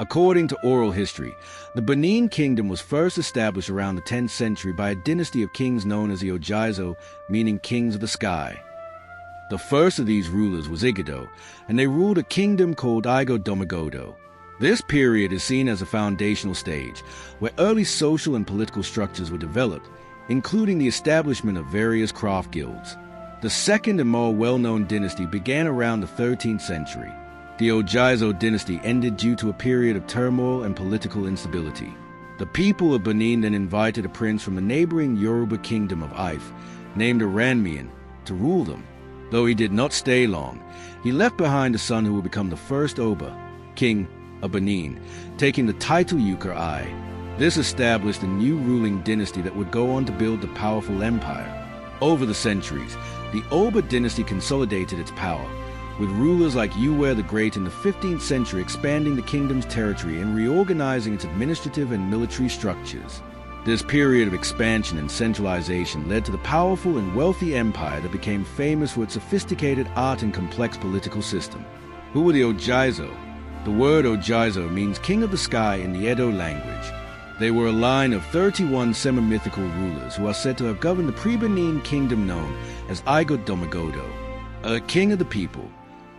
According to oral history, the Benin Kingdom was first established around the 10th century by a dynasty of kings known as the Ogizo, meaning kings of the sky. The first of these rulers was Igado, and they ruled a kingdom called Domagodo. This period is seen as a foundational stage, where early social and political structures were developed, including the establishment of various craft guilds. The second and more well-known dynasty began around the 13th century. The Ogizo dynasty ended due to a period of turmoil and political instability. The people of Benin then invited a prince from the neighboring Yoruba kingdom of Ife, named Oranmiyan, to rule them. Though he did not stay long, he left behind a son who would become the first Oba, king of Benin, taking the title Ewuare. This established a new ruling dynasty that would go on to build the powerful empire. Over the centuries, the Oba dynasty consolidated its power, with rulers like Ewuare the Great in the 15th century expanding the kingdom's territory and reorganizing its administrative and military structures. This period of expansion and centralization led to the powerful and wealthy empire that became famous for its sophisticated art and complex political system. Who were the Ogizo? The word Ogizo means king of the sky in the Edo language. They were a line of 31 semi-mythical rulers who are said to have governed the pre-Benin kingdom known as Domagodo, a king of the people.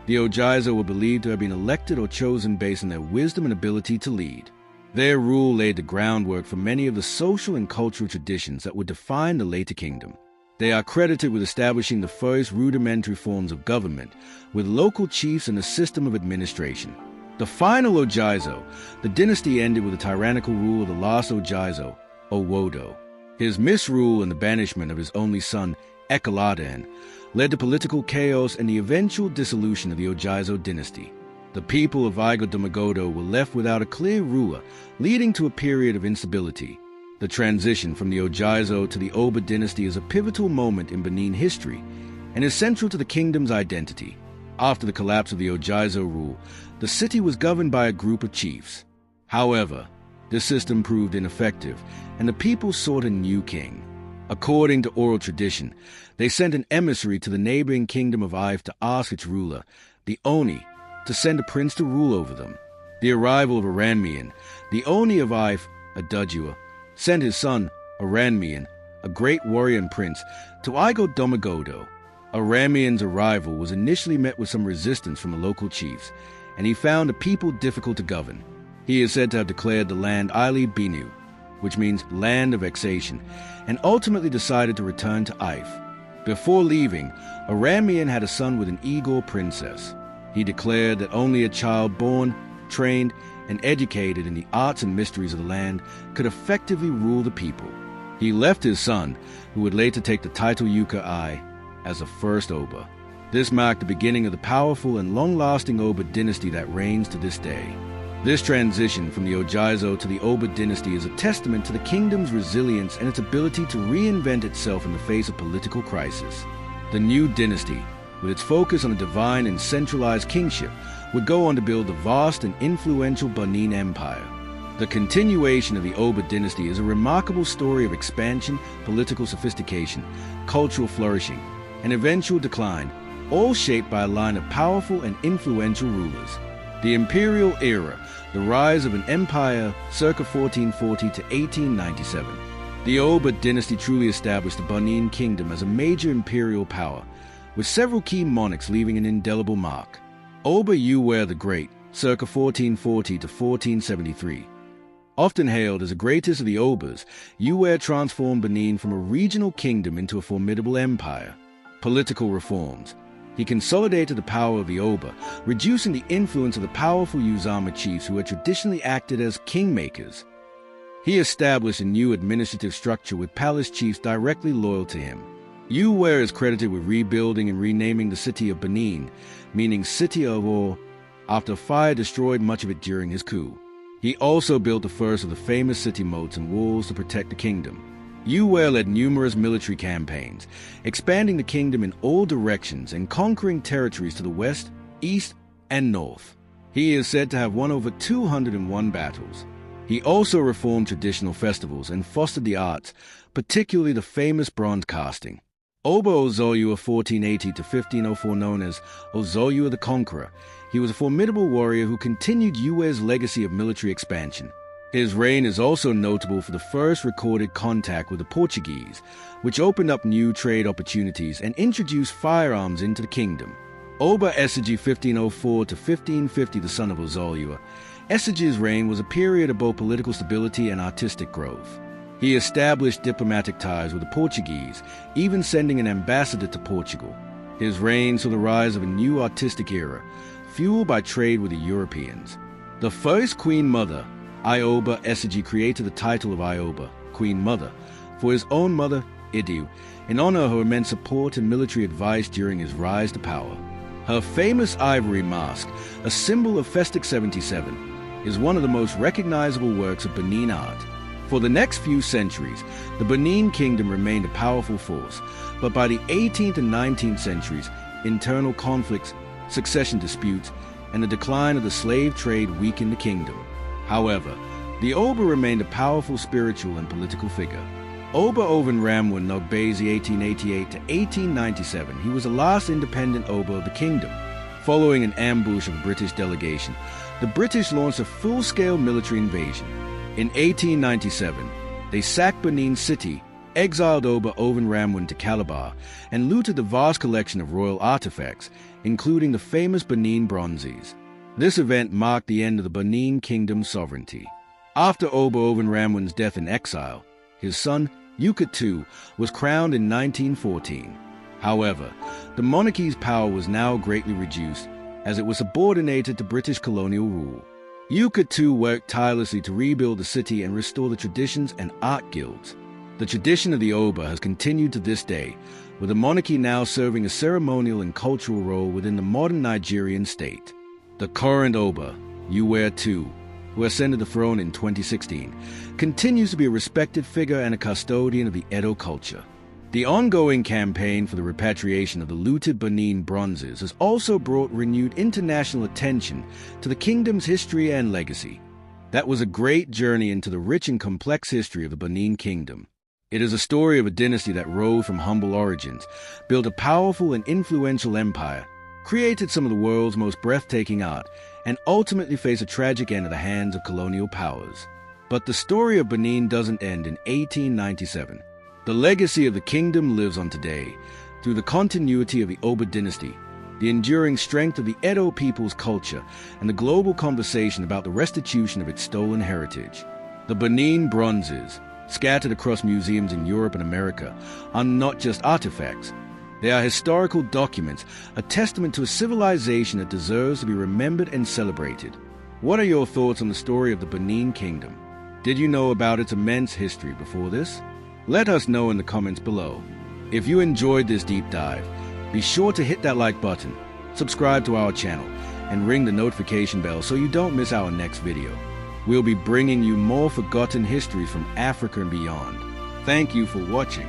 The Ogizo were believed to have been elected or chosen based on their wisdom and ability to lead. Their rule laid the groundwork for many of the social and cultural traditions that would define the later kingdom. They are credited with establishing the first rudimentary forms of government, with local chiefs and a system of administration. The final Ogizo, the dynasty ended with the tyrannical rule of the last Ogizo, Owodo. His misrule and the banishment of his only son, Ekaladan, led to political chaos and the eventual dissolution of the Ogizo dynasty. The people of Domagodo were left without a clear ruler, leading to a period of instability. The transition from the Ogizo to the Oba dynasty is a pivotal moment in Benin history and is central to the kingdom's identity. After the collapse of the Ogizo rule, the city was governed by a group of chiefs. However, this system proved ineffective, and the people sought a new king. According to oral tradition, they sent an emissary to the neighboring kingdom of Ife to ask its ruler, the Oni, to send a prince to rule over them. The arrival of Oranmiyan, the Oni of Ife, Adudua, sent his son, Oranmiyan, a great warrior and prince, to Domagodo. Oranmiyan's arrival was initially met with some resistance from the local chiefs, and he found the people difficult to govern. He is said to have declared the land Ili Binu, which means land of vexation, and ultimately decided to return to Ife. Before leaving, Oranmiyan had a son with an Igor princess. He declared that only a child born, trained, and educated in the arts and mysteries of the land could effectively rule the people. He left his son, who would later take the title Ewuare, as the first Oba. This marked the beginning of the powerful and long-lasting Oba dynasty that reigns to this day. This transition from the Ogizo to the Oba dynasty is a testament to the kingdom's resilience and its ability to reinvent itself in the face of political crisis. The new dynasty, with its focus on a divine and centralized kingship, would go on to build the vast and influential Benin Empire. The continuation of the Oba dynasty is a remarkable story of expansion, political sophistication, cultural flourishing, and eventual decline, all shaped by a line of powerful and influential rulers. The imperial era, the rise of an empire circa 1440 to 1897. The Oba dynasty truly established the Benin kingdom as a major imperial power, with several key monarchs leaving an indelible mark. Oba Ewuare the Great, circa 1440 to 1473. Often hailed as the greatest of the Obas, Ewuare transformed Benin from a regional kingdom into a formidable empire. Political reforms. He consolidated the power of the Oba, reducing the influence of the powerful Uzama chiefs who had traditionally acted as kingmakers. He established a new administrative structure with palace chiefs directly loyal to him. Ewuare is credited with rebuilding and renaming the city of Benin, meaning City of Ore, after fire destroyed much of it during his coup. He also built the first of the famous city moats and walls to protect the kingdom. Ewuare led numerous military campaigns, expanding the kingdom in all directions and conquering territories to the west, east, and north. He is said to have won over 201 battles. He also reformed traditional festivals and fostered the arts, particularly the famous bronze casting. Oba Ozoluwa 1480 to 1504, known as Ozoluwa the Conqueror, he was a formidable warrior who continued Ewuare's legacy of military expansion. His reign is also notable for the first recorded contact with the Portuguese, which opened up new trade opportunities and introduced firearms into the kingdom. Oba Esseji 1504 to 1550, the son of Ozoluwa, Esseji's reign was a period of both political stability and artistic growth. He established diplomatic ties with the Portuguese, even sending an ambassador to Portugal. His reign saw the rise of a new artistic era, fueled by trade with the Europeans. The first Queen Mother, Ioba Esseji, created the title of Ioba, Queen Mother, for his own mother, Idu, in honor of her immense support and military advice during his rise to power. Her famous ivory mask, a symbol of Festic 77, is one of the most recognizable works of Benin art. For the next few centuries, the Benin Kingdom remained a powerful force, but by the 18th and 19th centuries, internal conflicts, succession disputes, and the decline of the slave trade weakened the kingdom. However, the Oba remained a powerful spiritual and political figure. Oba Oven Ramwun Nogbezi 1888 to 1897, he was the last independent Oba of the kingdom. Following an ambush of a British delegation, the British launched a full-scale military invasion. In 1897, they sacked Benin City, exiled Oba Oven Ramwun to Calabar, and looted the vast collection of royal artifacts, including the famous Benin Bronzes. This event marked the end of the Benin Kingdom's sovereignty. After Oba Oven Ramwun's death in exile, his son, Ewuare II, was crowned in 1914. However, the monarchy's power was now greatly reduced, as it was subordinated to British colonial rule. Ewuare II worked tirelessly to rebuild the city and restore the traditions and art guilds. The tradition of the Oba has continued to this day, with the monarchy now serving a ceremonial and cultural role within the modern Nigerian state. The current Oba, Ewuare II, who ascended the throne in 2016, continues to be a respected figure and a custodian of the Edo culture. The ongoing campaign for the repatriation of the looted Benin Bronzes has also brought renewed international attention to the kingdom's history and legacy. That was a great journey into the rich and complex history of the Benin Kingdom. It is a story of a dynasty that rose from humble origins, built a powerful and influential empire, created some of the world's most breathtaking art, and ultimately faced a tragic end at the hands of colonial powers. But the story of Benin doesn't end in 1897. The legacy of the kingdom lives on today, through the continuity of the Oba dynasty, the enduring strength of the Edo people's culture, and the global conversation about the restitution of its stolen heritage. The Benin Bronzes, scattered across museums in Europe and America, are not just artifacts. They are historical documents, a testament to a civilization that deserves to be remembered and celebrated. What are your thoughts on the story of the Benin Kingdom? Did you know about its immense history before this? Let us know in the comments below. If you enjoyed this deep dive, be sure to hit that like button, subscribe to our channel, and ring the notification bell so you don't miss our next video. We'll be bringing you more forgotten histories from Africa and beyond. Thank you for watching.